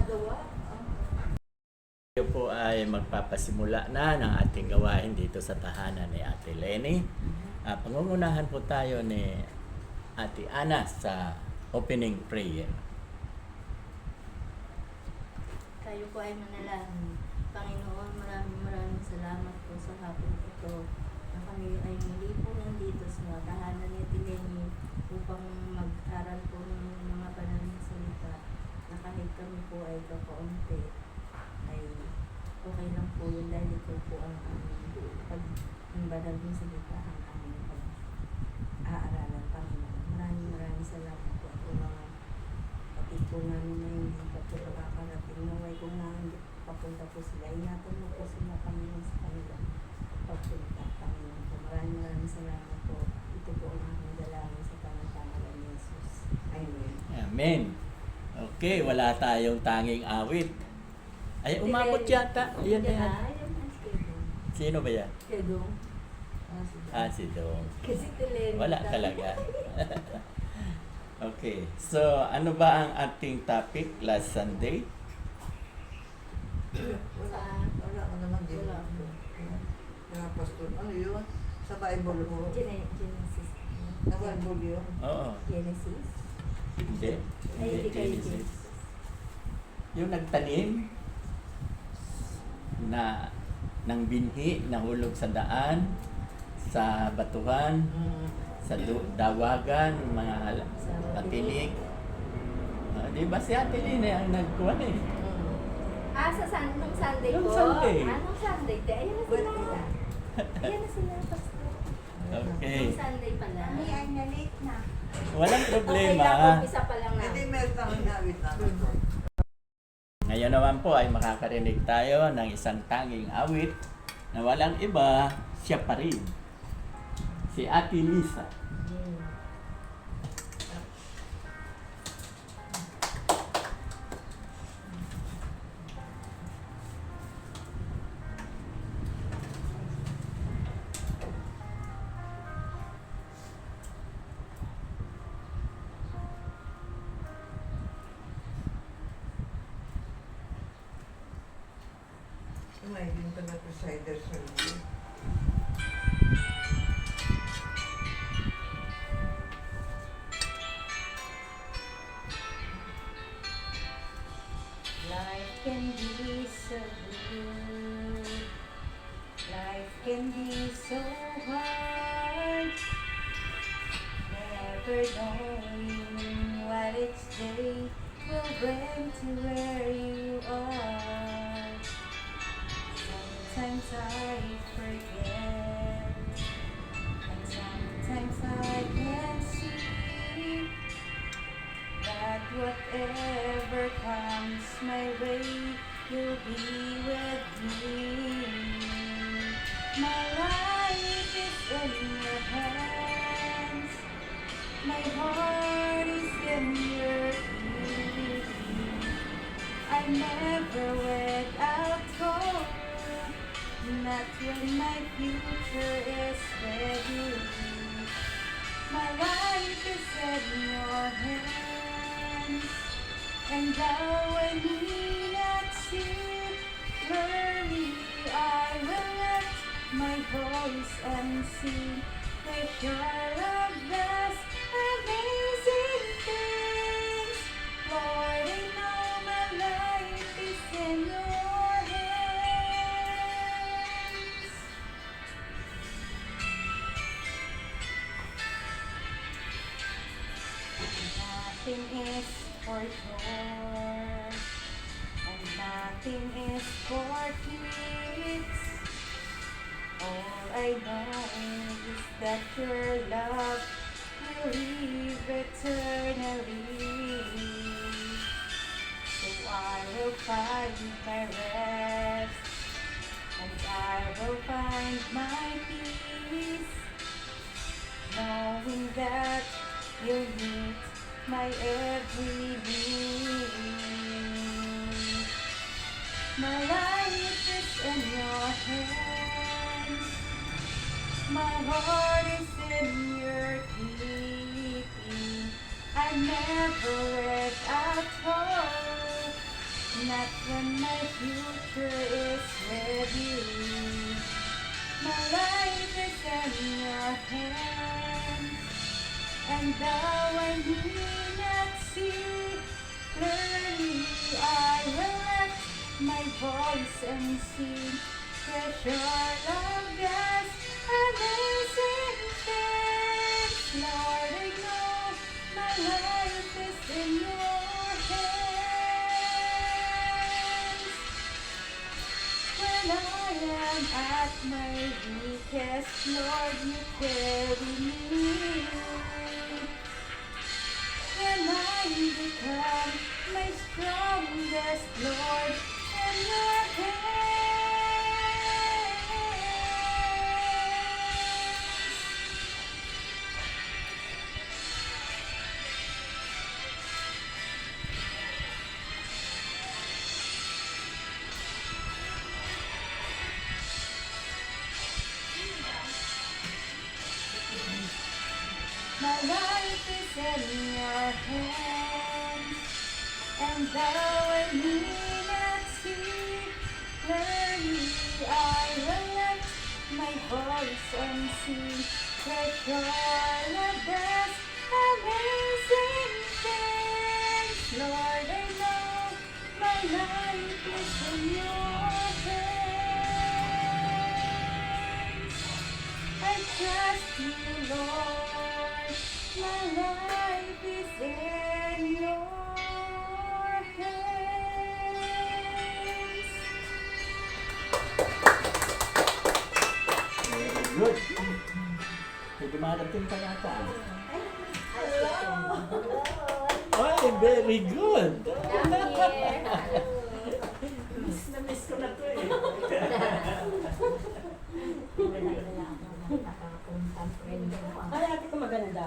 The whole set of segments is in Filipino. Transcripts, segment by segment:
ginagawa. Tayo po ay magpapasimula na ng ating gawain dito sa tahanan ni Ate Lenny. Pangungunahan po tayo ni Ate Ana sa opening prayer. Tayo po ay manalangin. Panginoon, maraming salamat po sa hapon ito na kami ay muli po nandito sa tahanan ni Ate Lenny upang mag-aral po ng mga banal na salita na kahit kami po ay kakaunti ay okay lang po yun dahil ito po ang banal na salita ang aming pag-aaralan, Panginoon. Maraming salamat po at mga kapit po namin na hindi pa po nakakarating naway kung na hindi papunta po sila. Ingatan mo po sila, Panginoon, sa kanila pagpunta, Panginoon po. Maraming salamat po. Ito po ang aming dalangin sa pangalan ni Jesus. Amen. Amen. Okay, wala tayong tanging awit. Ay, umabot yata. Ayan na yan. Ayun ang schedule. Sino ba yan? Schedule. Si Dong. Kasi Lenny. Wala talaga. Okay, so ano ba ang ating topic last Sunday? Wala ka naman din. Wala. Mga pastor, ano yun? Sa Bible mo? Genesis. Sa Bible yun? Oo. Genesis? Hindi. Ay, hindi kayo Genesis. Genesis. Yung nagtanim na ng binhi, nahulog sa daan, sa batuhan, sa dawagan, mga patinik. Di ba si Ate Lina ang nagkuhan eh? Nung Sunday Nung po? Sunday. Nung Sunday. Ayan na sila. Ayan na sila, Pastor. Okay. Nung Sunday pala. Kami ay na-late na. Walang Okay problema. lang, umpisa pa lang Hindi namin. meron kang inawit na. Ngayon naman po ay makakarinig tayo ng isang tanging awit na walang iba, siya pa rin. Si Ate Lisa. Kumain ka na sa cider sa iyo. Life can be so good. Life can be so hard. Never knowing what each day will bring to where you are. Sometimes I forget, and sometimes I can see that whatever comes my way, you'll be with me. My life is in your hands, my heart is in your keeping. I never without hope, not when my future is with you. My life is in your hands, and though I need not see clearly, I will lift my voice and sing that your love does amazing things. Lord, I know my life is in your hands. Nothing is for sure, and nothing is for keeps. All I know is that your love will live eternally. So I will find my rest, and I will find my peace, knowing that you'll meet my every need. My life is in your hands, my heart is in your keeping. I never without hope, not when my future is ready. My life is in your hands, and though I may not see clearly, I will lift my voice and sing. Treasure love God's amazing things. Lord, I know my life is in your hands. When I am at my weakest, Lord, you carry me. When I become my strongest, Lord, in your hands. My life is in your hands, and though I may not see clearly, I will lift my voice and sing. Treasure the best amazing things. Lord, I know my life is in your hands. I trust you, Lord. My life is in your hands. Very good. May dumarating pa yata. Ay, very good. Miss na miss ko na to eh. Ay, ate ko maganda.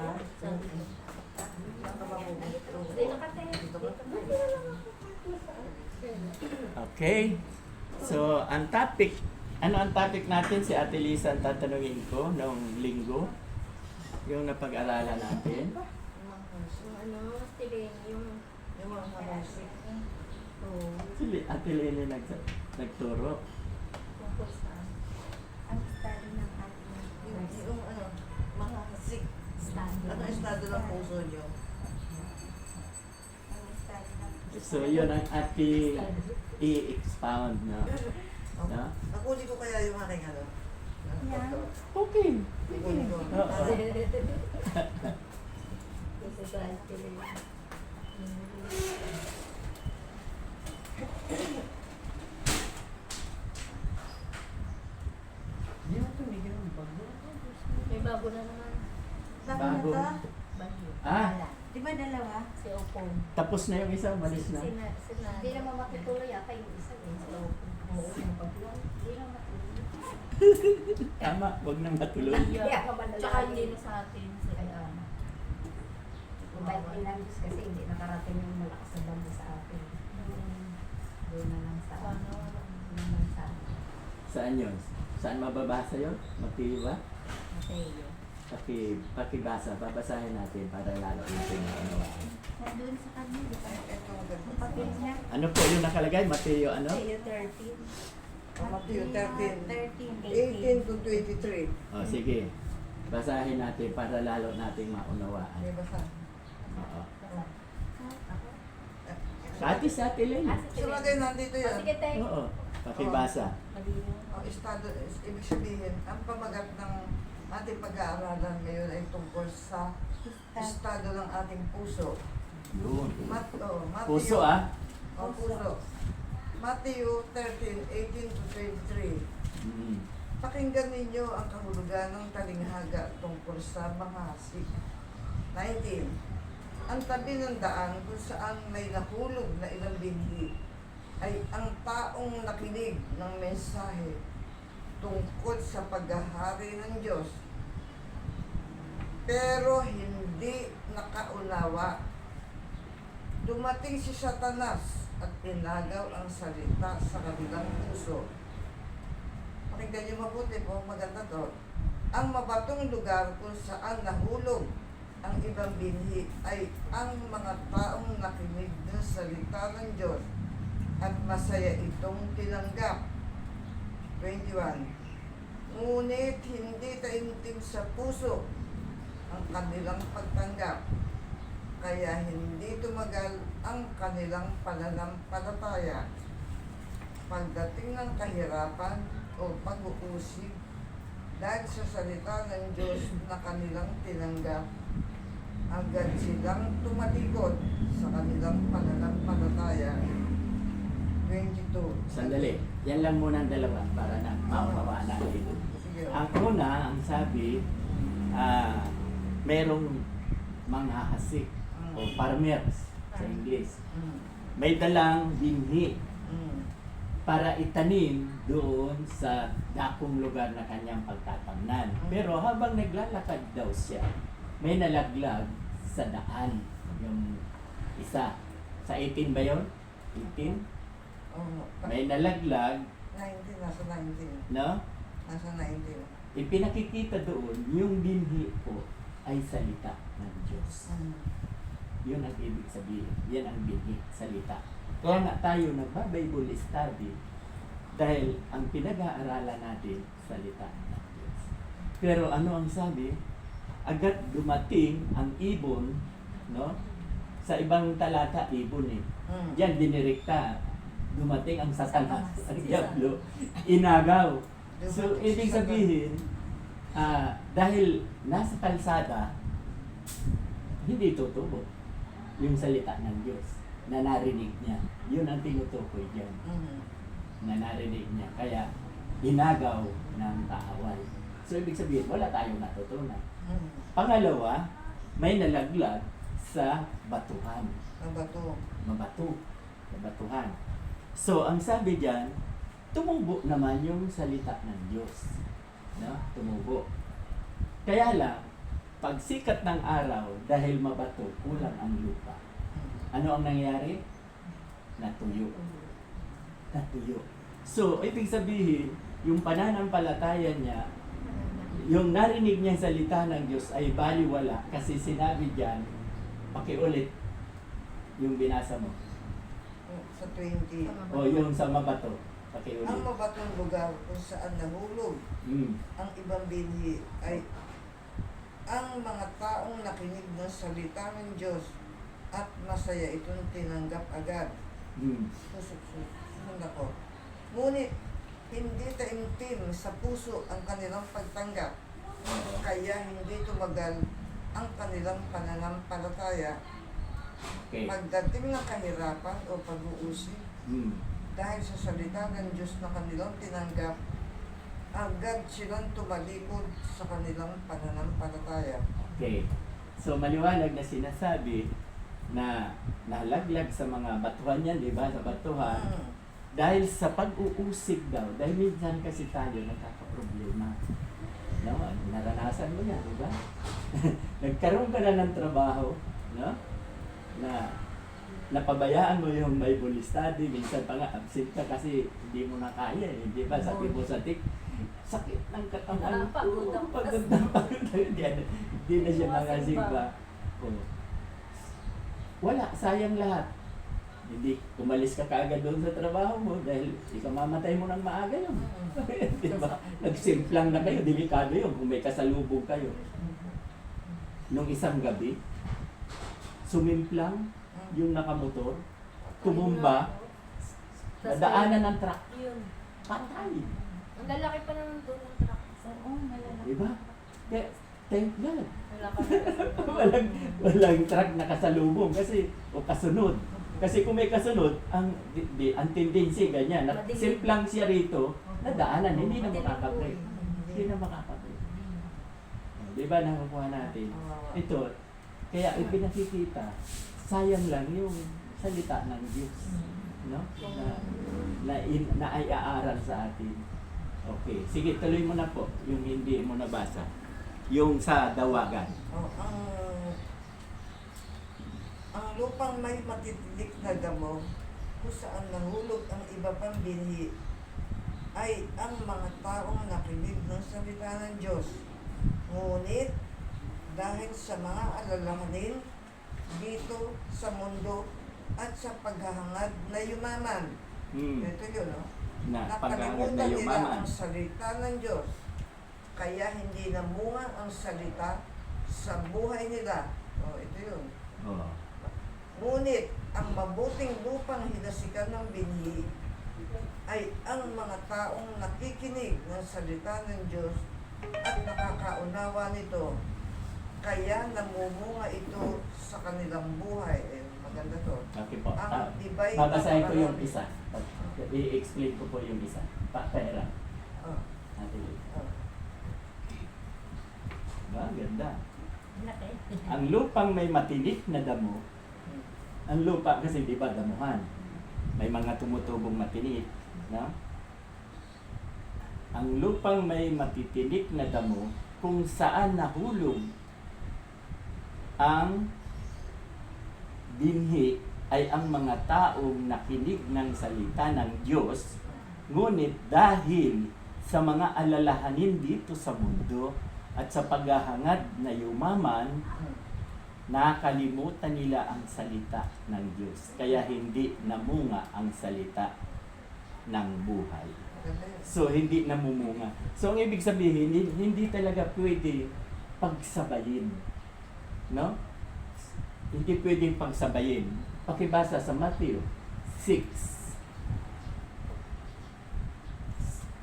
Okay. So, ang topic, ano ang topic natin? Si Ate Lisa ang tatanungin ko noong linggo. Yung napag-aralan natin. Yung ano, tiling, yung Yung mga musik. oh, Si Ate Lene nagturo. tungkol sa ang study ng ating Yung ano, mga musik. study. Ano ang estado ng puso nyo? Ang study ng So, yun ang ating i-expound na. No? Nakuli ko kaya yung aking ano? Yeah. Okay. Nakuli ko. Oo. Kasi sa tiling. Hindi mo tumigil ang bago. May bago na naman. Bago. Bagyo. Ah, Di ba dalawa? Si Opong. tapos na yung isa, malis na. Hindi naman matutuloy yata yung isa eh. Si Opong. Oo, yung pagluwan. Hindi naman matuloy. Tama, wag nang matuloy. Tsaka hindi na sa atin. Si Mabait din lang Diyos kasi hindi nakarating yung malakas na banda sa atin. Doon na lang sa Sana. doon na lang sa Saan yun? Saan mababasa yun? Matthew ba? Mateo. Pakibasa, babasahin natin para lalo natin maunawaan. Nandun sa kanya, di ba? Ito maganda. Ang papel niya. Ano po yung nakalagay? Mateo ano? Mateo 13. Matthew 13. 13, 18 to 23. O sige, basahin natin para lalo nating maunawaan. May basa. Oo. Ako? Sa ate Lene. Sabagay, nandito yan. Sige, tayo. Oo, pakibasa. Malinaw. Ang estado, ibig sabihin, ang pamagat ng ating pag-aaralan ngayon ay tungkol sa estado ng ating puso. Yun. Matthew, Puso ah. Puso. Matthew 13, 18 to 23. Mm. Pakinggan ninyo ang kahulugan ng talinghaga tungkol sa mga hasik. 19. Ang tabi ng daan kung saan may nahulog na ilang binhi ay ang taong nakinig ng mensahe tungkol sa paghahari ng Diyos, pero hindi nakaunawa. Dumating si Satanas at pinagaw ang salita sa kanilang puso. Pakinggan niyo mabuti po, maganda to. Ang mabatong lugar kung saan nahulog ang ibang binhi ay ang mga taong nakinig ng salita ng Diyos, at masaya itong tinanggap. 21. Ngunit hindi taimtim sa puso ang kanilang pagtanggap, kaya hindi tumagal ang kanilang pananampalataya. Pagdating ng kahirapan o pag-uusig, dahil sa salita ng Diyos na kanilang tinanggap, agad silang tumalikod sa kanilang pananampalataya. 22. Sandali. Yan lang muna ang dalawa para na maunawaan natin. Sige. Ang una, ang sabi, merong manghahasik o farmers sa English. Mm. May dalang binhi Mm. para itanim doon sa dakong lugar na kanyang pagtatamnan. Pero habang naglalakad daw siya, may nalaglag sa daan. Yung isa. Sa 18 ba yun? 18? Oh, May nalaglag, 19, nasa 19. no? Nasa 19. Ipinakikita doon, yung binhi po ay salita ng Diyos. Mm. Yun ang ibig sabihin. Yan ang binhi, salita. Kaya nga tayo nagba-Bible study dahil ang pinag-aaralan natin, salita ng Diyos. Pero ano ang sabi? Agad dumating ang ibon, no? Sa ibang talata, ibon eh. Mm. Yan, dinirekta. Dumating ang satanas, ang diablo, inagaw. So, ibig sabihin, dahil nasa kalsada, hindi tutubo yung salita ng Diyos na narinig niya. Yun ang tinutukoy dyan, Mm. na narinig niya. Kaya, inagaw ng kaaway. So, ibig sabihin, wala tayong natutunan. Mm. Pangalawa, may nalaglag sa batuhan. Mabato. Mabatuhan. So, ang sabi diyan, tumubo naman yung salita ng Diyos. No? Tumubo. Kaya lang, pag sikat ng araw, dahil mabato, kulang ang lupa. Ano ang nangyari? Natuyo. So, ibig sabihin, yung pananampalataya niya, yung narinig niya salita ng Diyos ay baliwala kasi sinabi diyan, pakiulit yung binasa mo. Sa 20. O yung sa mabato. Ang Pakiulit. mabatong lugar kung saan nahulog ang ibang binhi ay ang mga taong nakinig ng salita ng Diyos at masaya itong tinanggap agad. Susunod ako. Ngunit hindi taimtim sa puso ang kanilang pagtanggap, kaya hindi tumagal ang kanilang pananampalataya. Okay. Pagdating ng kahirapan o pag-uusig, dahil sa salita ng Diyos na kanilang tinanggap, agad silang tumalikod sa kanilang pananampalataya. Okay. So maliwanag na sinasabi na nalaglag sa mga batuhan yan, di ba? Sa batuhan. Mm. Dahil sa pag-uusig daw, dahil minsan kasi tayo nagkakaproblema. No? Naranasan mo yan, di ba? Nagkaroon ka na ng trabaho, no? Na napabayaan mo yung Bible study, minsan pa nga absent ka kasi hindi mo na kaya, di ba? Sabi mo sa sakit ng katawan ko, pagod na pagod. Hindi na siya makasimba. Oh. Wala, sayang lahat. Hindi, umalis ka kaagad doon sa trabaho mo dahil ikamamatay mo ng maaga yun. Di ba? Nagsimplang na kayo, delikado yun kung may kasalubong kayo. Nung isang gabi, sumimplang yung nakamotor, tumumba, nadaanan ng truck, Yun. patay. Ang lalaki pa naman doon ng truck. Oo, malalaki. Diba? Kaya, thank God. Wala kami. walang truck na kasalubong kasi, o kasunod. Kasi kung may kasunod, ang tendency ganyan, Madilim. simplang siya rito, nadaanan, hindi na Madilim makaka-break. po. Hindi na makaka-break. Diba nakukuha natin? Ito, kaya ipinakikita, sayang lang yung salita ng Diyos. No? Na ay aaral sa atin. Okay. Sige, tuloy mo na po yung hindi mo nabasa. Yung sa dawagan. Ang lupang may matitilik na damo kung saan nahulog ang iba pang binhi ay ang mga taong nakinig ng salita ng Diyos. Ngunit dahil sa mga alalahanin dito sa mundo at sa paghahangad na yumaman, Ito yun, no? Na paghahangad Nakalimutan na nila yumaman. ang salita ng Diyos. Kaya hindi namunga ang salita sa buhay nila. Ito yun. Oo. Ngunit ang mabuting lupang hinasikan ng binhi ay ang mga taong nakikinig ng salita ng Diyos at nakakaunawa nito. Kaya namumunga ito sa kanilang buhay. Maganda to. Okay po. Ang tibay na Babasahin ko yung pangalan. isa. I-explain ko po yung isa. Pera. Oh, Ate. oh. Ba, ganda. Laki. Ang lupang may matinik na damo, ang lupa kasi di ba damuhan, may mga tumutubong matinik, no? Ang lupang may matitinik na damo kung saan nahulog ang binhi ay ang mga taong nakinig ng salita ng Diyos, ngunit dahil sa mga alalahanin dito sa mundo at sa paghahangad na yumaman, nakalimutan nila ang salita ng Diyos. Kaya hindi namunga ang salita ng buhay. Maganda yun. So, hindi namumunga. So, ang ibig sabihin, hindi talaga pwede pagsabayin. No? Hindi pwedeng pagsabayin. Pakibasa sa Mateo 6.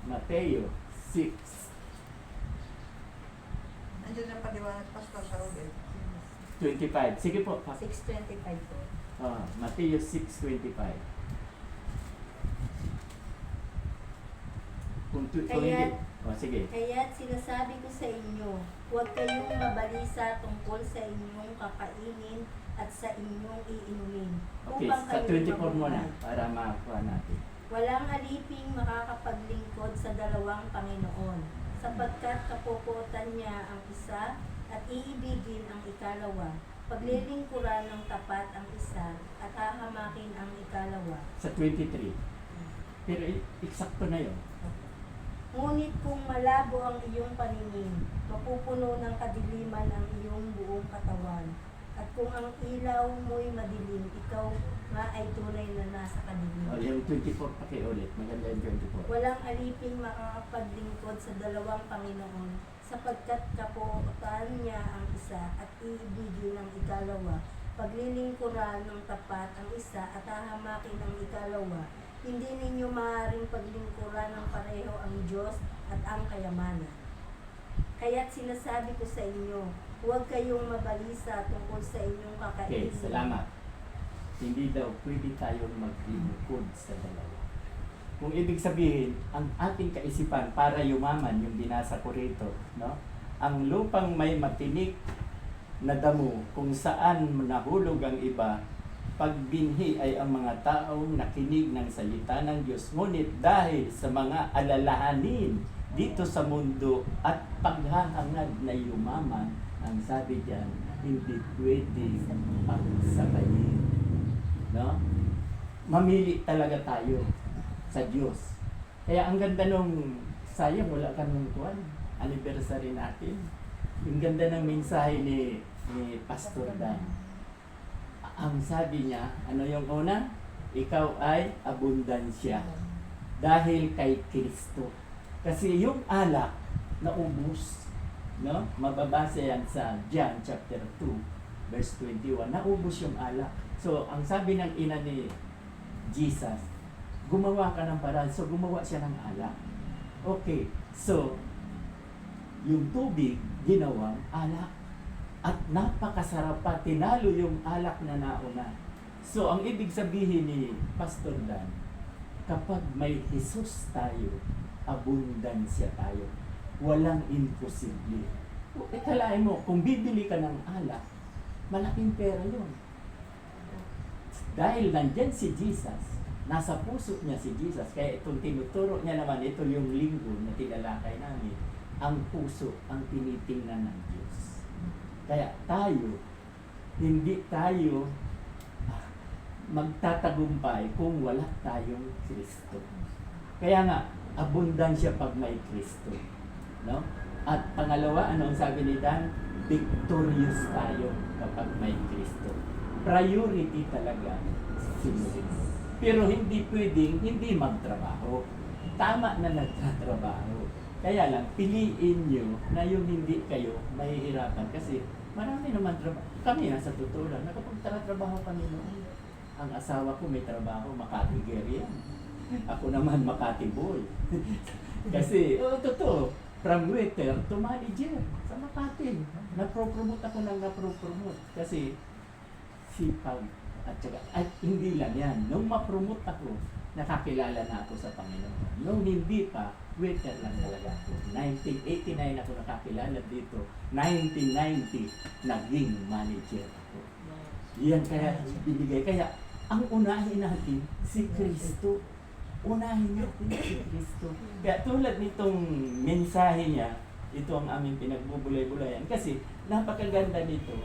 Mateo 6. Andiyan na paliwanag, Pastor, sa ulit. 25. Sige po. 6:25 po. Mateo 6:25. Kung Kaya- hindi. Sige. Kaya't sinasabi ko sa inyo, huwag kayong mabalisa tungkol sa inyong kakainin at sa inyong iinumin. Okay, upang sa kayo'y 24 muna mabuhay. para makakuha natin. Walang aliping makakapaglingkod sa dalawang Panginoon, sapagkat kapupuotan niya ang isa at iibigin ang ikalawa. Paglilingkuran ng tapat ang isa at hahamakin ang ikalawa. Sa 23. Pero eksakto na yun. Ngunit kung malabo ang iyong paningin, mapupuno ng kadiliman ang iyong buong katawan. At kung ang ilaw mo'y madilim, ikaw nga ay tunay na nasa kadiliman. Yung 24 pakiulit. Maganda yung 24. Walang aliping makakapaglingkod sa dalawang Panginoon, sapagkat kapuotan niya ang isa at iibigin ang ikalawa. Paglilingkuran ng tapat ang isa at hahamakin ang ikalawa. Hindi ninyo maaaring paglingkuran ng pareho ang Diyos at ang kayamanan. Kaya't sinasabi ko sa inyo, huwag kayong mabalisa tungkol sa inyong Okay, kakainin. salamat. Hindi daw pwede tayong maglingkod sa dalawa. Kung ibig sabihin, ang ating kaisipan para yumaman, yung binasa ko rito, no? Ang lupang may matinik na damo kung saan nahulog ang iba, pagbinhi ay ang mga taong nakinig ng salita ng Diyos. Ngunit dahil sa mga alalahanin dito sa mundo at paghahangad na yumaman, ang sabi diyan, hindi pwede pagsabayin. No? Mamili talaga tayo sa Diyos. Kaya ang ganda nung, sayang wala ka nung anniversary natin. Yung ganda ng mensahe ni Pastor Dan. Ang sabi niya, ano yung una? Ikaw ay abundansya dahil kay Kristo. Kasi yung alak naubos, no? Mababasa yan sa John chapter 2 verse 21. Naubos yung alak. So, ang sabi ng ina ni Jesus, gumawa ka ng paraan. So, gumawa siya ng alak. Okay. So, yung tubig, ginawang alak. At napakasarap pa, tinalo yung alak na nauna. So, ang ibig sabihin ni Pastor Dan, kapag may Jesus tayo, abundansya tayo. Walang imposible. Ikalain mo, kung bibili ka ng alak, malaking pera yun. Dahil nandyan si Jesus, nasa puso niya si Jesus, kaya itong tinuturo niya naman, ito yung linggo na tinalakay namin, ang puso ang tinitingnan ng Diyos. Kaya tayo, hindi tayo magtatagumpay kung wala tayong Kristo. Kaya nga, abundansya pag may Kristo. No? At pangalawa, ano ang sabi ni Dan? Victorious tayo kapag may Kristo. Priority talaga si Kristo. Pero hindi pwedeng hindi magtrabaho. Tama na nagtatrabaho. Kaya lang, piliin nyo na yung hindi kayo mahihirapan kasi marami naman trabaho. Kami na sa totoo lang, nakapagtrabaho kami noon. Ang asawa ko may trabaho, Makati Gerian. Ako naman Makati Boy. Kasi, totoo, from waiter to manager sa Makati. Napro-promote ako ng napro-promote. Kasi, sipag. At hindi lang yan. Nung ma-promote ako, nakakilala na ako sa Panginoon. Nung hindi pa, waiter lang talaga ako. 1989 ako nakakilala dito. 1990, naging manager ako. Yan kaya binigay. Kaya, ang unahin natin, si Kristo. Unahin natin si Kristo. Kaya tulad nitong mensahe niya, ito ang aming pinagbubulay-bulayan. Kasi, napakaganda nito.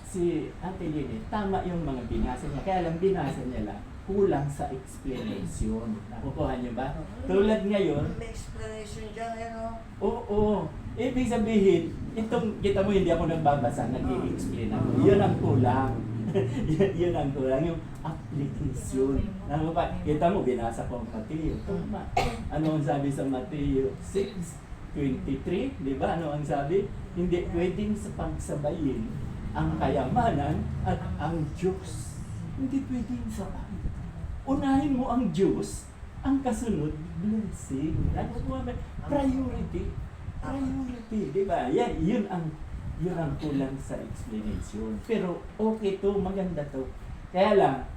Si Ate Lini, tama yung mga binasa niya. Kaya lang binasa niya lang, kulang sa explanation. Nakukuha niyo ba? Tulad ngayon, May explanation dyan, ano? oo. Ibig sabihin, itong, kita mo, hindi ako nagbabasa, nag-i-explain ako. Yun ang kulang. yun ang kulang, yung application. Nakukuha, kita mo, binasa ko ang Mateo. Tama. Ano ang sabi sa Mateo 6:23? Di ba? Ano ang sabi? Hindi pwedeng sa pagsabayin ang kayamanan at ang Diyos. Hindi pwedeng sabay. Unahin mo ang Diyos, ang kasunod, blessing. Nakukuha mo, priority. Priority, di ba? Yan, yun ang kulang sa explanation. Pero okay to, maganda to. Kaya lang,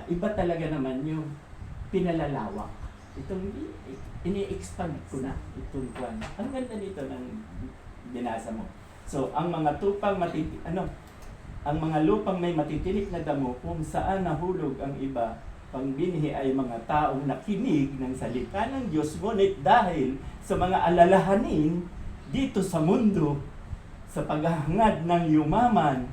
iba talaga naman yung pinalalawak. Itong ini-expand ko na itong kwan. Ang ganda nito ng binasa mo. So, ang mga lupang may matitinik na damo kung saan nahulog ang iba, pangbinhi ay mga taong nakinig ng salita ng Diyos, ngunit dahil sa mga alalahanin dito sa mundo, sa paghahangad ng yumaman,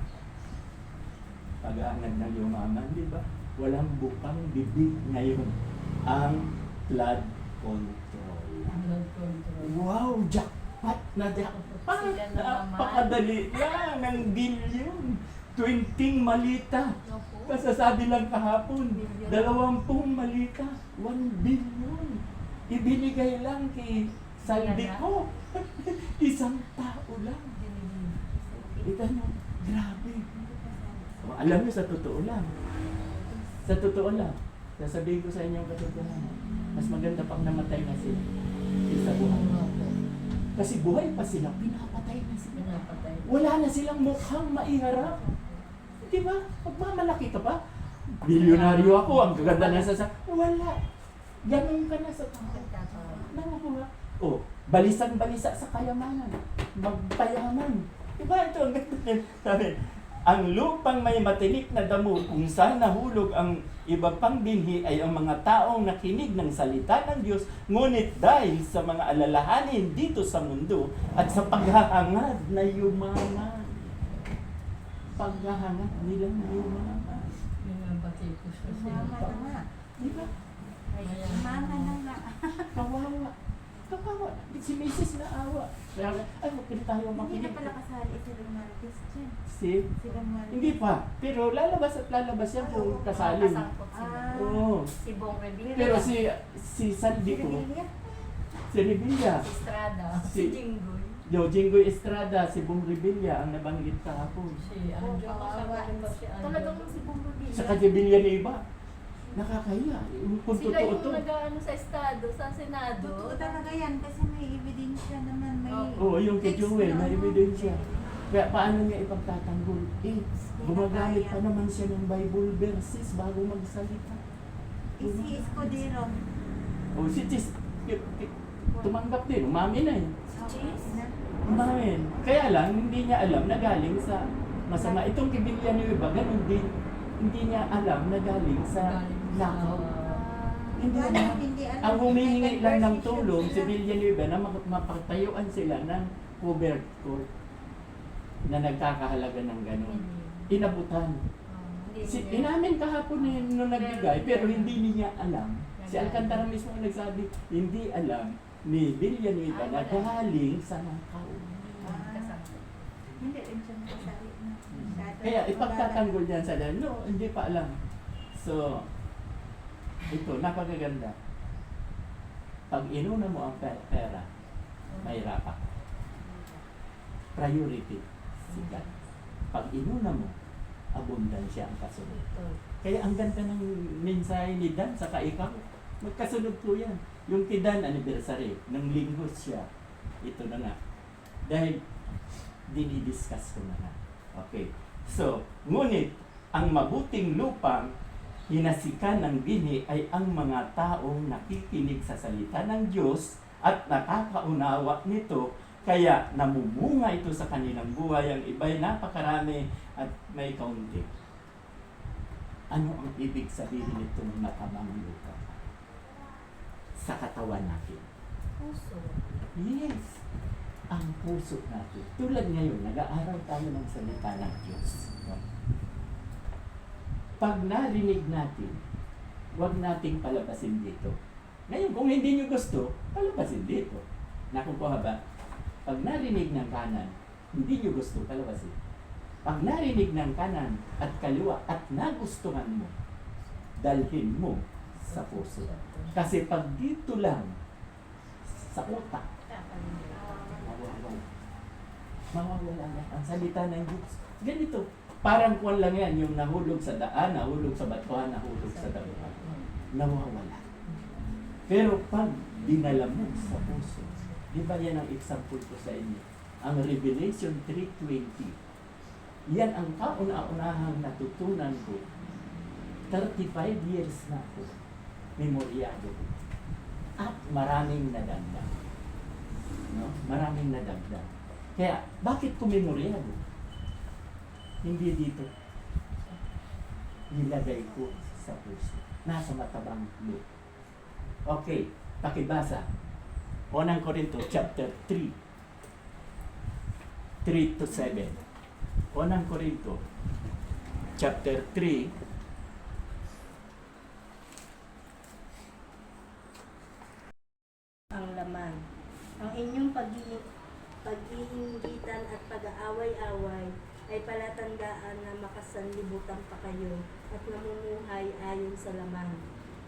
di ba? Walang bukang bibig ngayon ang flood control. Wow, jackpot na jackpot. Sila na naman. Napakadali lang ng bilyon. 20 malita. Opo. Kasasabi lang kahapon, 20 malita. 1 billion. Ibinigay lang kay Saldico. Isang tao lang. Ito nyo, grabe. Alam nyo, sa totoo lang. Sa totoo lang. Sasabihin ko sa inyo ang katotohanan. Mas maganda pang namatay na sila. Isa buhay. Kasi buhay pa sila, pinapatay na sila. Wala na silang mukhang maiharap. Di ba? Pagmamalaki ka pa. Bilyonaryo ako, ang gaganda na wala. Ganun ka na sa tao. Nangukuha. Balisan-balisa sa kayamanan. Magpayaman. Diba ito? Ang ganda. Sabi, ang lupang may matinik na damo kung saan nahulog ang iba pang binhi ay ang mga taong nakinig ng salita ng Diyos, ngunit dahil sa mga alalahanin dito sa mundo at sa paghahangad na yumaman. Paghahangad nilang yumaman. Diba? Mama na nga. Kawawa. Kawawa. Si Mrs. na awa. Kaya, ay, huwag din tayo Hindi na makinig. pala kasali si Romartes dyan. Si? Si Romartes. Hindi pa. Pero lalabas at lalabas yan kung kasalin. Oo. Si Bong Revilla. Pero si Sandy ko, si Revilla, Si Estrada. si Jinggoy. Jinggoy Estrada, si Bong Revilla ang nabanggit kahapon. Si Anjo. Kasama rin ba si Anjo? Talagang si Bumbubi. Sa Kajabilia ni iba. Nakakahiya. Kung Sila totoo yung to. nag-ano sa estado, sa Senado. Totoo talaga yan kasi may ebidensya naman. May Oo, yung kay text Joel, na, may ano. ebidensya. Kaya paano niya ipagtatanggol? Gumagamit pa naman siya ng Bible verses bago magsalita. Si Escudero. O si Chis, tumanggap din, umami na eh. Cheese? Umamin. Kaya lang, hindi niya alam na galing sa masama. Itong kibilya ni Iba, ganun din. Hindi niya alam na galing sa nakaw. Hindi niya. Ang humihingi lang ng tulong si Villanueva na mapagtayuan sila ng covered court na nagkakahalaga ng gano'n. Inabutan. Inamin kahapon nung nagbigay pero hindi niya alam. Si Alcantara mismo ang nagsabi, hindi alam ni Villanueva na galing sa nakaw. Hindi rin siya nakasali na. Kaya ipagtatanggol niyan sa dahil, no, hindi pa alam. So, Ito, napakaganda. Pag inuna mo ang pera, mahirapan. Priority, si God. Pag inuna mo, abundansya ang kasunod. Kaya ang ganda ng mensahe ni Dan sa ikaw, magkasunod po yan. Yung kay Dan anniversary, ng linggo siya, ito na nga. Dahil dinidiscuss ko na nga. Okay. So, ngunit, ang mabuting lupang hinasikan ng bini ay ang mga taong nakikinig sa salita ng Diyos at nakakaunawa nito, kaya namumunga ito sa kanilang buhay. Ang iba'y napakarami at may kaunti. Ano ang ibig sabihin nitong matabang lupa? Sa katawan natin. Puso. Yes, ang puso natin. Tulad ngayon, nag-aaral tayo ng salita ng Diyos. Pag narinig natin, huwag nating palabasin dito. Ngayon, kung hindi nyo gusto, palabasin dito. Nakukuha ba? Pag narinig ng kanan, hindi nyo gusto, palabasin. Pag narinig ng kanan at kaliwa at nagustuhan mo, dalhin mo sa puso. Kasi pag dito lang, sa utak, mawawala na ang salita ng Diyos. Ganito, parang kuwan lang yan, yung nahulog sa daan, nahulog sa batuhan, nahulog sa damuhan. Nawawala. Pero pag dinala mo sa puso, di ba yan ang example ko sa inyo? Ang Revelation 3:20. Yan ang kauna-unahang natutunan ko. 35 years na ako. Memoryado ko. At maraming nadagdag. No? Maraming nadagdag. Kaya, bakit ko memoryado? Hindi dito. Nilagay ko sa puso. Nasa matabang lupa. Okay, pakibasa. Unang Korinto, chapter 3. 3-7. Unang Korinto, chapter 3, ang laman. Ang inyong pag-iinggitan at pag-aaway-away ay palatandaan na makasanlibutan pa kayo at namumuhay ayon sa laman.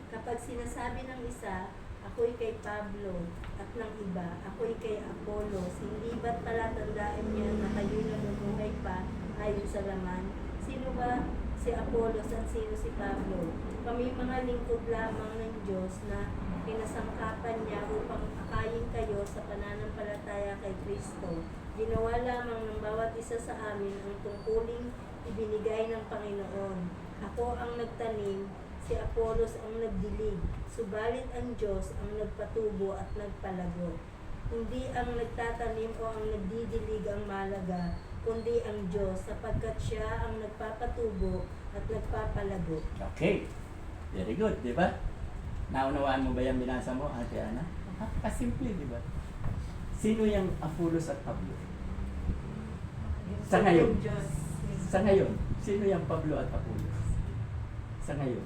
Kapag sinasabi ng isa, ako'y kay Pablo, at ng iba, ako'y kay Apollos, hindi ba't palatandaan niya na kayo'y namumuhay pa ayon sa laman? Sino ba si Apollos at sino si Pablo? Kami mga lingkod lamang ng Diyos na kinasangkapan niya upang akayin kayo sa pananampalataya kay Kristo. Ginawa lamang ng bawat isa sa amin ang tungkuling ibinigay ng Panginoon. Ako ang nagtanim, si Apollos ang nagdilig, subalit ang Diyos ang nagpatubo at nagpalago. Hindi ang nagtatanim o ang nagdidilig ang mahalaga, kundi ang Diyos, sapagkat siya ang nagpapatubo at nagpapalago. okay. Very good, di ba? Naunawaan mo ba yung binasa mo, Ate Ana? Kasimple, di ba? Sino yung Apollos at Pablo? Sa ngayon. Sa ngayon, sino yung Pablo at Apollos? Sa ngayon.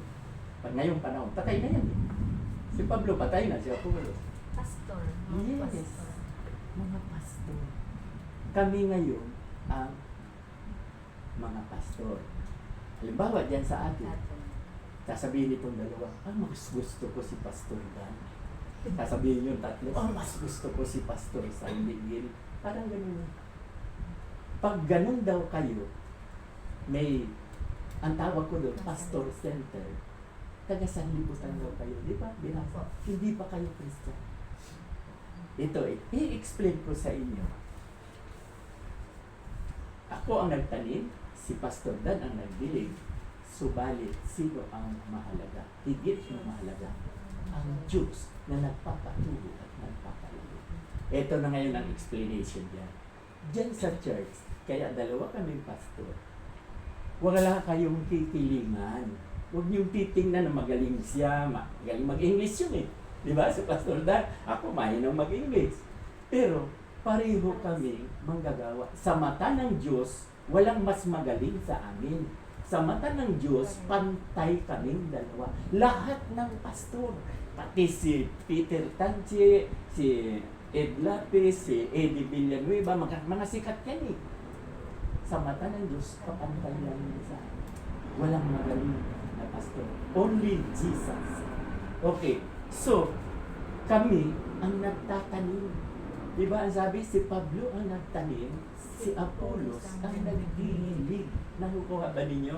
Pag ngayong panahon, patay na yan eh. Si Pablo patay na, si Apollos. Pastor. Yes. Pastor. Mga pastor. Kami ngayon ang mga pastor. Halimbawa, dyan sa atin, sasabihin itong dalawa, mas gusto ko si Pastor Dan. Sasabihin yung tatlo, mas gusto ko si Pastor San Miguel. Parang ganun. Pag ganun daw kayo, may, ang tawag ko doon, Pastor Center. Taga-sanlibutan daw kayo. Di ba? Binasa. Hindi pa kayo Christian. Ito, i-explain ko sa inyo. Ako ang nagtanim, si Pastor Dan ang nagdilig. Subalit, sino ang mahalaga? Higit na mahalaga. Ang Diyos na nagpapatubo at nagpapalago. Ito na ngayon ang explanation niya. Diyan sa church, kaya dalawa kaming pastor. Wala kayong kikilingan. Huwag niyong titingnan na magaling siya, magaling mag-English yun eh. Di ba? Si Pastor Dan, ako mahinang mag-English. Pero, pareho kami manggagawa. Sa mata ng Diyos, walang mas magaling sa amin. Sa mata ng Diyos, pantay kaming dalawa. Lahat ng pastor, pati si Peter Tanche, si Ed Lapis, si Eddie Villanueva, mga sikat yan eh. Sa mata ng Diyos, kapantay lang sa amin. Walang magaling na pastor. Only Jesus Okay. So, kami ang nagtatanim. Di ba ang sabi, si Pablo ang nagtanim, si Apollos ang nagdilig. Nakukuha ba ninyo?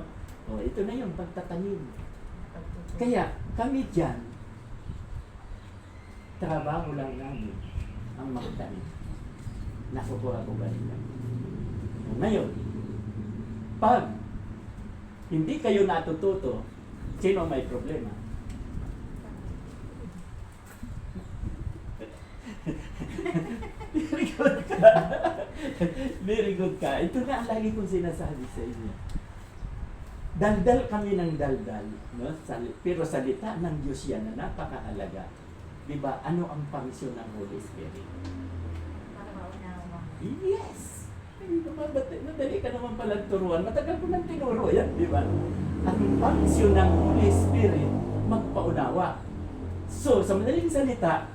O, ito na yung pagtatanim. Kaya, kami dyan, trabaho lang namin ang magtanim. Nakukuha ko ba ninyo? O, ngayon, pag hindi kayo natututo, sino may problema? Very good ka. Very good ka. Ito na ang lagi kong sinasabi sa inyo. Daldal kami ng daldal. No? Pero salita ng Diyos yan na napakahalaga. Diba? Ano ang function ng Holy Spirit? Para maunawa. Yes! Hindi naman, madali ka naman palang turuan. Matagal ko nang tinuro yan, di ba? Ang function ng Holy Spirit, magpaunawa. So, sa madaling salita,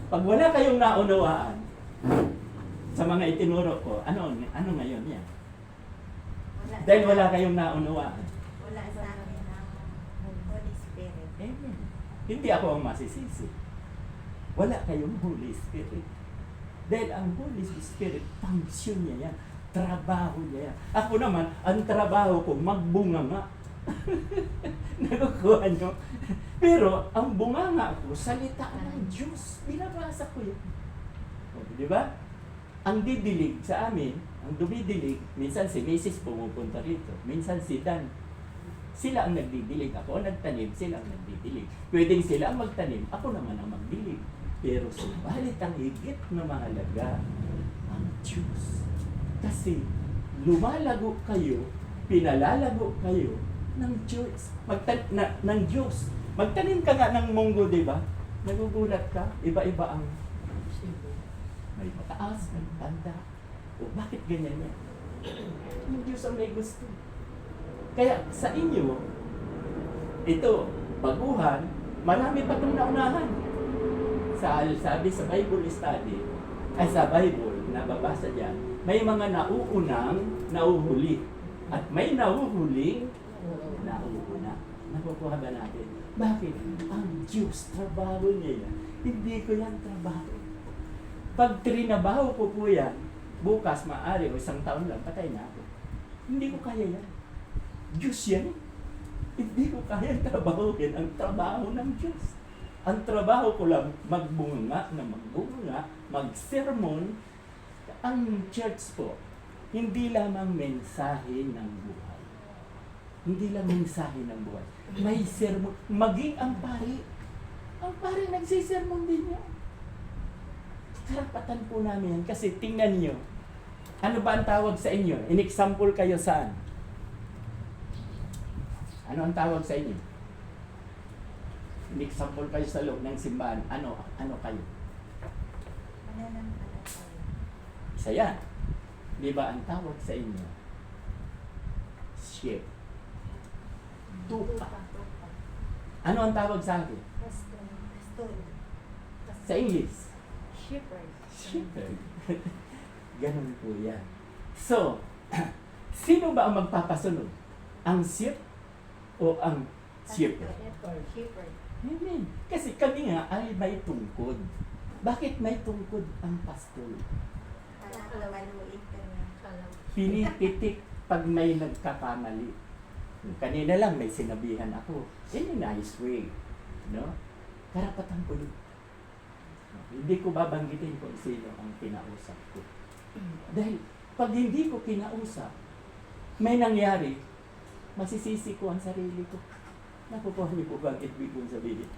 pag wala kayong naunawaan sa mga itinuro ko, ano ngayon yan? Dahil wala kayong naunawaan. Wala sa amin ang Holy Spirit. Amen. Hindi ako ang masisisi. Wala kayong Holy Spirit. Dahil ang Holy Spirit, function niya yan. Trabaho niya yan. Ako naman, ang trabaho ko, magbunganga. Nakukuha nyo? Pero, ang bunganga ko, salita ng Diyos. Binabasa ko yan. O, di ba? Ang didilig sa amin, ang dumidilig, minsan si Mrs. pumupunta rito, minsan si Dan. Sila ang nagdidilig. Ako ang nagtanim, sila ang nagdidilig. Pwedeng sila ang magtanim, ako naman ang magdilig. Pero subalit ang higit na mahalaga, ang Diyos. Kasi lumalago kayo, pinalalago kayo ng Diyos. Ng Diyos. Magtanim ka nga ng munggo, di ba? Nagugulat ka, iba-iba ang may mataas, may tanda. O bakit ganyan yan? Yung Diyos ang may gusto. Kaya sa inyo, ito, baguhan, marami pa itong naunahan. Sabi sa Bible study, ay sa Bible, nababasa dyan, may mga nauunang nauhuli. At may nauhuling nauuna. Nakukuha ba natin? Bakit? Ang Diyos, trabaho niya yan. Hindi ko yan trabaho. Pag trinabaho ko po yan, bukas, maaari, o isang taon lang, patay na ako. Hindi ko kaya yan. Diyos yan. Hindi ko kaya trabahoin ang trabaho ng Diyos. Ang trabaho ko lang, magbunga, mag-sermon. Ang church po, hindi lamang mensahe ng buhay. Hindi lang mensahe ng buhay. May sermon. Maging ang pari. Ang pari nagsisermon din yan. Karapatan po namin yan. Kasi tingnan niyo, ano ba ang tawag sa inyo? In-example kayo saan? Ano ang tawag sa inyo? In-example kayo sa loob ng simbahan. Ano kayo? Mananampalataya. Isa yan. Di ba ang tawag sa inyo? Sheep. Tupa. Ano ang tawag sa akin? Pastor. Sa English? Shepherd. Shepherd. Ganun po yan. So, sino ba ang magpapasunod? Ang sheep o ang shepherd? Shepherd. Amen. Kasi kami nga ay may tungkod. Bakit may tungkod ang pastor? Kalamaluin ka na. Pinipitik pag may nagkakamali. Kanina lang may sinabihan ako. In a nice way. No? Karapatan ko yun. Hindi ko babanggitin kung sino ang kinausap ko. Dahil pag hindi ko kinausap, may nangyari, masisisi ko ang sarili ko. Nakukuha niyo po ba ang ibig kong sabihin?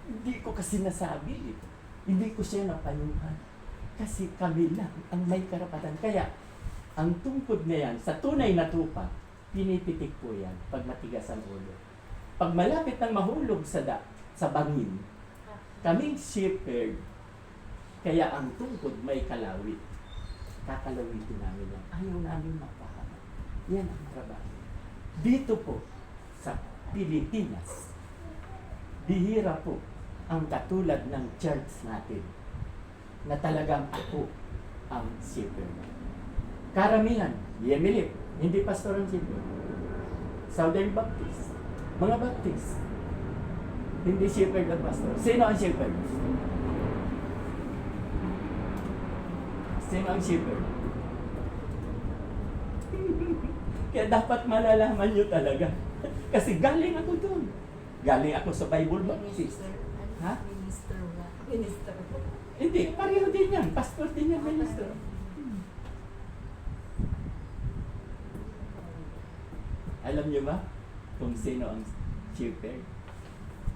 Hindi ko kasi nasabi ito. Hindi ko siya napayuhan. Kasi kami lang ang may karapatan. Kaya, ang tungkod na yan, sa tunay na tupa, pinipitik po yan pag matigas ang ulo. Pag malapit ng mahulog sa bangin, kaming shepherd, kaya ang tungkod may kalawit. Kakalawitin namin yan. Ayaw namin mapahama. Yan ang trabaho. Dito po, sa Pilipinas, bihira po ang katulad ng church natin na talagang ako ang shepherd. Karamihan, Yemilip, hindi pastor ang shepherd. Southern Baptist, mga Baptist. Hindi shepherd ang pastor. Sino ang shepherd? Sino ang shepherd? Kaya dapat malalaman nyo talaga. Kasi galing ako doon. Galing ako sa Bible baptist. Minister. Ha? Minister ba? Minister. Hindi, pareho din yan. Pastor din yan, minister. Alam niyo ba kung sino ang shepherd?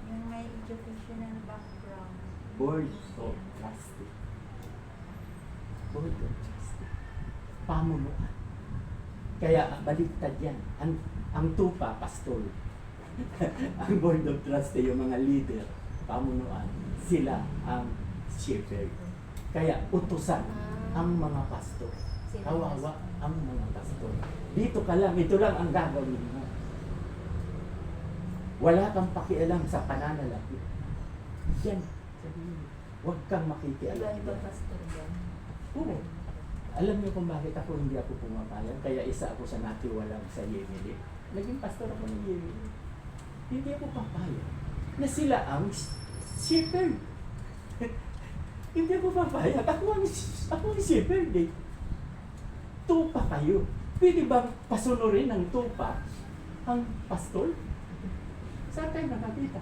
Yung may educational background. Board of Trustee. Board of Trustee. Pamunuan. Kaya baliktad yan. Ang tupa, pastor. Ang Board of Trustee, yung mga leader, pamunuan, sila ang shepherd. Kaya utusan ang mga pastor. Kawawa ang mga pastor. Dito ka lang, ito lang ang gagawin mo. Wala kang pakialam sa pananalapi. Yan, sabihin mo. Huwag kang makikialam. Iba-iba pastor yan. Oo. Alam niyo kung bakit hindi ako pumapayag? Kaya isa ako sa natiwalang sa Yemili. Naging pastor ako ng Yemili. Hindi ako papayag na sila ang shepherd. Hindi ako papayag. Ako ang shepherd eh. Tupa kayo. Pwede bang pasunurin ng tupa ang pastor? Saan tayo nakakita?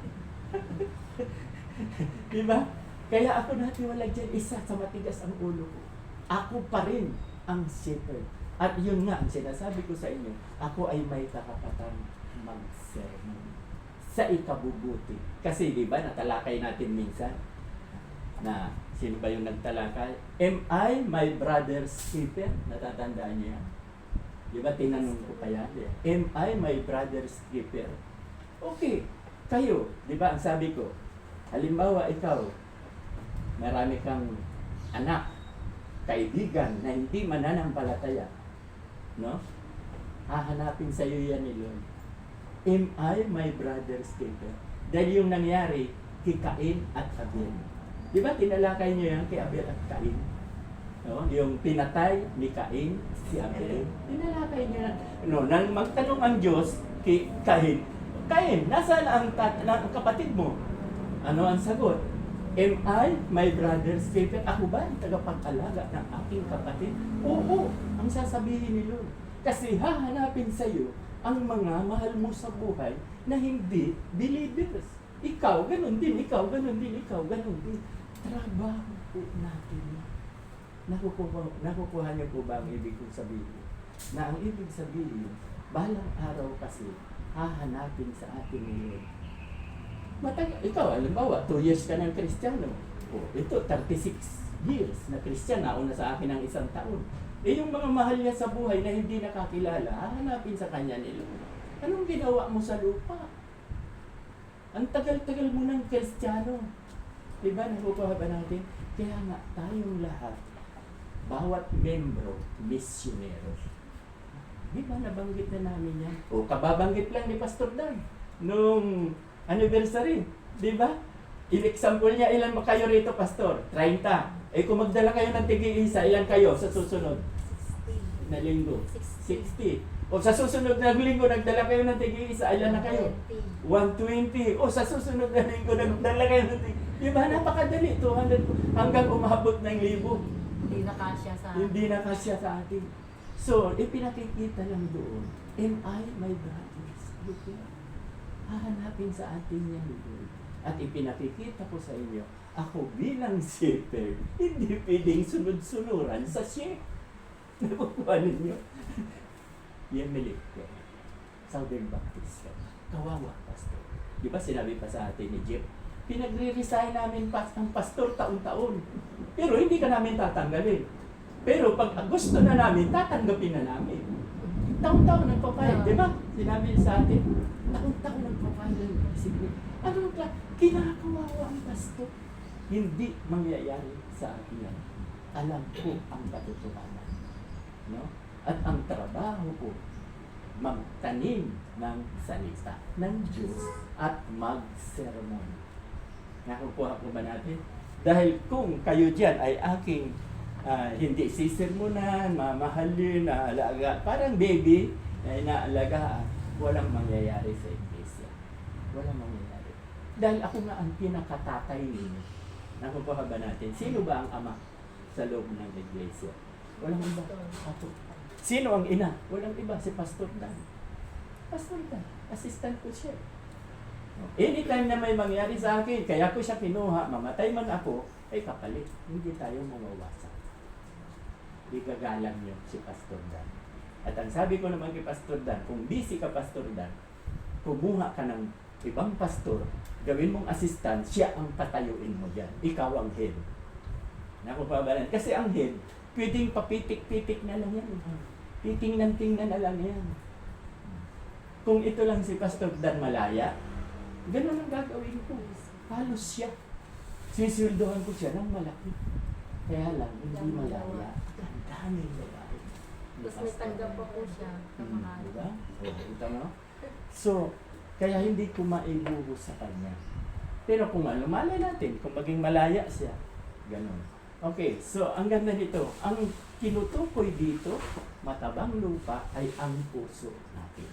Diba? Kaya ako natiwalag dyan, isa sa matigas ang ulo ko. Ako pa rin ang shepherd. At yun nga, ang sinasabi ko sa inyo, ako ay may karapatang mag-sermon sa ikabubuti. Kasi di ba, natalakay natin minsan na sino ba yung nagtalakay? Am I my brother's keeper? Natatandaan niyo yan? Di ba, tinanong ko pa yan? Am I my brother's keeper? Okay, kayo, di ba, ang sabi ko, halimbawa ikaw, marami kang anak, kaibigan na hindi mananampalataya, no? Hahanapin sa iyo yan ni Lord. Am I my brother's keeper? Dahil yung nangyari, kay Cain at Abel. Di ba tinalakay niyo yan kay Abel at Cain? No? Yung pinatay ni Cain, si Abel. Tinalakay niyo yan. No, nang magtanong ang Diyos kay Cain, Cain, nasaan ang kapatid mo? Ano ang sagot? Am I my brother's keeper? Ako ba ang tagapag-alaga ng aking kapatid? Oo, ang sasabihin ni Lord. Kasi hahanapin sa iyo ang mga mahal mo sa buhay na hindi believers. Ikaw, ganun din, ikaw, ganun din, ikaw, ganun din. Trabaho po natin yan. Nakukuha niyo po ba ang ibig kong sabihin? Na ang ibig sabihin, balang araw kasi, hahanapin sa ating Lord. Ikaw, alimbawa, 2 years ka ng Kristiyano. O, ito, 36 years na Kristiyano, nauna sa akin ng 1 taon. Eh, yung mga mahal niya sa buhay na hindi nakakilala, hahanapin sa kanya nila. Anong ginawa mo sa lupa? Ang tagal-tagal mo ng Kristiyano. Diba, nakukuha ba natin? Kaya nga, tayong lahat, bawat membro, missioneros. Diba, nabanggit na namin yan? O, kababanggit lang ni Pastor Dan. Nung anniversary, diba? In-example niya, ilan ba kayo rito, Pastor? 30. Eh, kung magdala kayo ng tig-isa, ilan kayo sa susunod 60. na linggo? 60. 60. O sa susunod na linggo, nagdala kayo ng tig-isa, ilan na kayo? 120. O sa susunod na linggo, nagdala kayo ng tig-isa. Diba, napakadali, 200, hanggang umabot ng 1,000. Hindi na kasya sa Hindi na kasya sa atin. So, ipinakikita lang doon, am I my brothers? Look here. Hahanapin sa atin yan, Lord. At ipinakikita ko sa inyo, ako bilang shepherd, hindi pwedeng sunod-sunuran sa sheep. Nakukuha ninyo? Yemili ko. Southern Baptist. Kawawa, pastor. Di ba sinabi pa sa atin ni Jeff, pinagre-resign namin ang pastor taon-taon. Pero hindi ka namin tatanggalin. Pero pag gusto na namin, tatanggapin na namin. Taon-taon nagpapayag, di ba? Sinabi sa atin, taon-taon nagpapayag. Anong kinakawawa ang pastor? Hindi mangyayari sa akin yan. Alam ko ang katotohanan. No? At ang trabaho ko, magtanim ng salita ng Diyos at mag-sermon. Nakukuha po ba natin? Dahil kung kayo dyan ay aking hindi sisermonan, mamahalin, naalaga, parang baby na inaalagaan, walang mangyayari sa iglesia. Walang mangyayari. Dahil ako nga ang pinakatatay ninyo. Nakukuha ba natin? Sino ba ang ama sa loob ng iglesia? Walang iba. Ako. Sino ang ina? Walang iba. Si Pastor Dan. Pastor Dan. Assistant ko siya. Anytime na may mangyari sa akin, kaya ko siya kinuha, mamatay man ako, ay kapalit. Hindi tayo mawawasak. Igagalang niyo si Pastor Dan. At ang sabi ko naman kay Pastor Dan, kung busy ka Pastor Dan, kumuha ka ng ibang pastor, gawin mong assistant, siya ang patayuin mo dyan. Ikaw ang head. Nakupabalan. Kasi ang head, pwedeng papitik-pitik na lang yan. Titingnan-tingnan na lang yan. Kung ito lang si Pastor Dan malaya, ganun ang gagawin ko. Halos siya. Sisildohan ko siya ng malaki. Kaya lang, hindi malaya. Daming babae. Tapos may tanggap pa po siya. Kamahal. Diba? O, ito mo? So, kaya hindi ko maibuhos sa kanya. Pero kung ano, malay natin, kung maging malaya siya. Ganon. Okay, so ang ganda nito, ang tinutukoy dito, matabang lupa ay ang puso natin.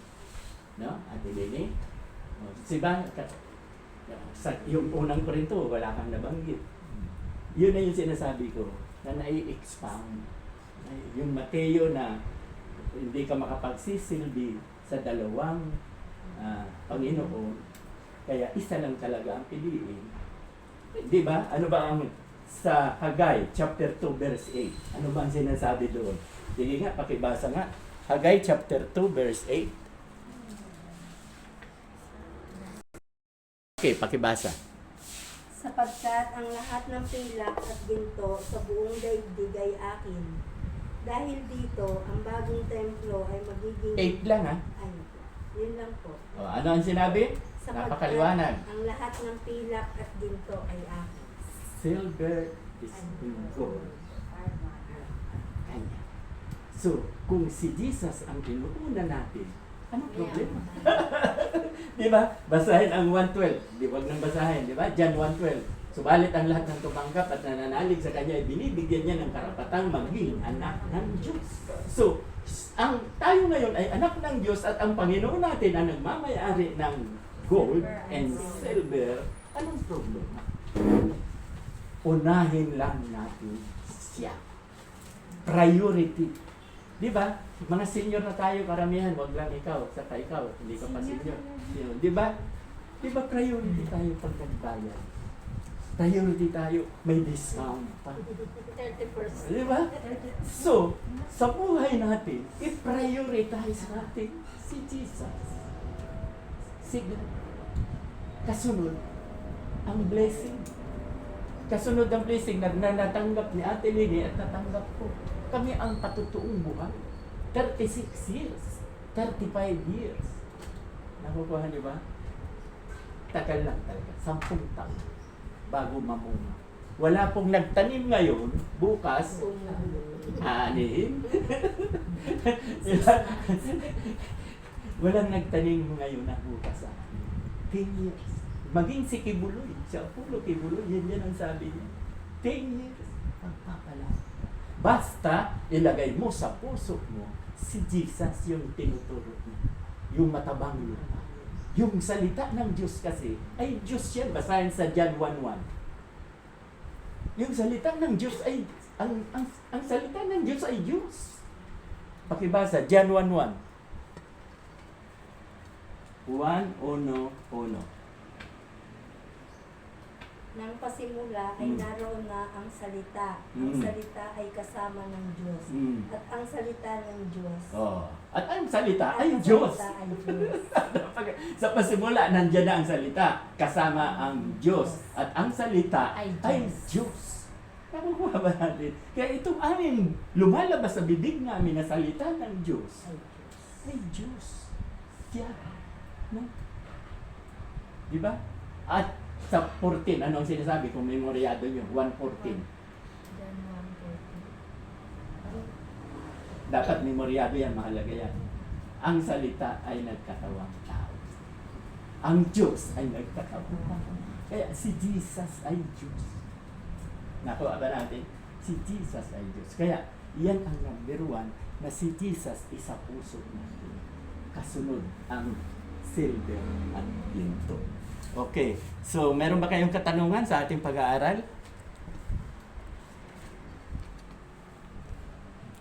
No? Ate Lene? Siba, sa yung unang Korinto, wala kang nabanggit. Yun na yung sinasabi ko, na nai-expound. Yung Mateo na hindi ka makapagsisilbi sa dalawang Panginoon, kaya isa lang talaga ang piliin. Di ba? Ano ba ang sa Hagay, chapter 2, verse 8? Ano ba ang sinasabi doon? Sige nga, pakibasa nga. Hagay, chapter 2, verse 8. Okay, pakibasa. Sapagkat ang lahat ng pilak at ginto sa buong daigdig ay akin. Dahil dito, ang bagong templo ay magiging... 8 lang ha? Ay, yun lang po. O, ano ang sinabi? Sapagkat Napakaliwanag. ang lahat ng pilak at ginto ay akin. Silver is in gold. Kanya. So, kung si Jesus ang inuuna natin, anong problema? Di ba? Basahin ang 1:12. Di wag nang basahin, di ba? John 1:12. Subalit ang lahat ng tumanggap at nananalig sa Kanya ay binibigyan niya ng karapatang maging anak ng Diyos. So, ang tayo ngayon ay anak ng Diyos at ang Panginoon natin ang nagmamayari ng gold and silver. Anong problema? Unahin lang natin siya. Priority. Di ba? Mga senior na tayo, karamihan, wag lang ikaw, saka ikaw, hindi ka pa senior. Di ba? Di ba priority tayo pag nagbayad? Priority tayo, may discount pa. 30%. Di ba? So, sa buhay natin, i-prioritize natin si Jesus. Sige. Kasunod, ang blessing. Kasunod ang blessing na natanggap ni Ate Lini at natanggap ko. Kami ang patutuong buhay. 36 years. 35 years. Nakukuha niyo ba? Tagal lang talaga. 10 taon bago mamunga. Wala pong nagtanim ngayon, bukas, aanin. Diba? Walang nagtanim ngayon na bukas aanin. 10 years. Maging si Kibuloy, si Apollo Kibuloy, yan ang sabi niya. 10 years, pagpapala. Basta, ilagay mo sa puso mo, si Jesus yung tinuturo niya. Yung matabang lupa. Yung salita ng Diyos kasi, ay Diyos yan. Basahin sa John 1:1. Yung salita ng Diyos ay, ang salita ng Diyos ay Diyos. Pakibasa, John 1:1. 1:1. Nang pasimula ay naroon na ang salita. Ang salita ay kasama ng Diyos. At ang salita ng Diyos. Oh. At ang salita ay ang Diyos. salita ay Diyos. Sa pasimula, nandiyan na ang salita. Kasama ang Diyos. At ang salita Ay ay Diyos. Nakukuha ba natin? Kaya itong aming lumalabas sa bibig namin na salita ng Diyos ay Diyos. Siya. No? Diba? At sa 14, ano ang sinasabi kung memoryado nyo? 1:14. Dapat memoryado yan, mahalaga yan. Ang salita ay nagkatawang tao. Ang Diyos ay nagkatawang tao. Kaya si Jesus ay Diyos. Nakuha ba natin? Si Jesus ay Diyos. Kaya yan ang number 1 na si Jesus isa puso natin. Kasunod ang silver at ginto. Okay. So, meron ba kayong katanungan sa ating pag-aaral?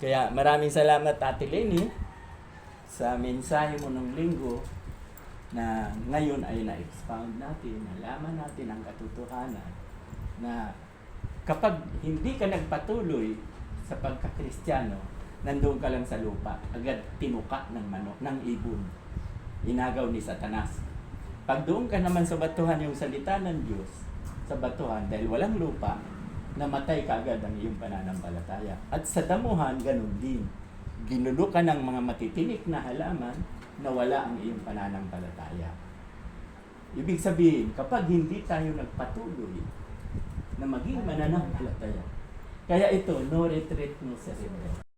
Kaya maraming salamat Ate Lenny sa mensahe mo ng linggo na ngayon ay na-expound natin, nalaman natin ang katotohanan na kapag hindi ka nagpatuloy sa pagka-Kristiyano, nandoon ka lang sa lupa, agad tinuka ng manok, ng ibon, inagaw ni Satanas. Pag doon ka naman sa batuhan yung salita ng Diyos, sa batuhan, dahil walang lupa, namatay ka agad ang iyong pananampalataya. At sa damuhan, ganun din. Ginulo ka ng mga matitinik na halaman na wala ang iyong pananampalataya. Ibig sabihin, kapag hindi tayo nagpatuloy na maging mananampalataya, kaya ito, no retreat, no surrender.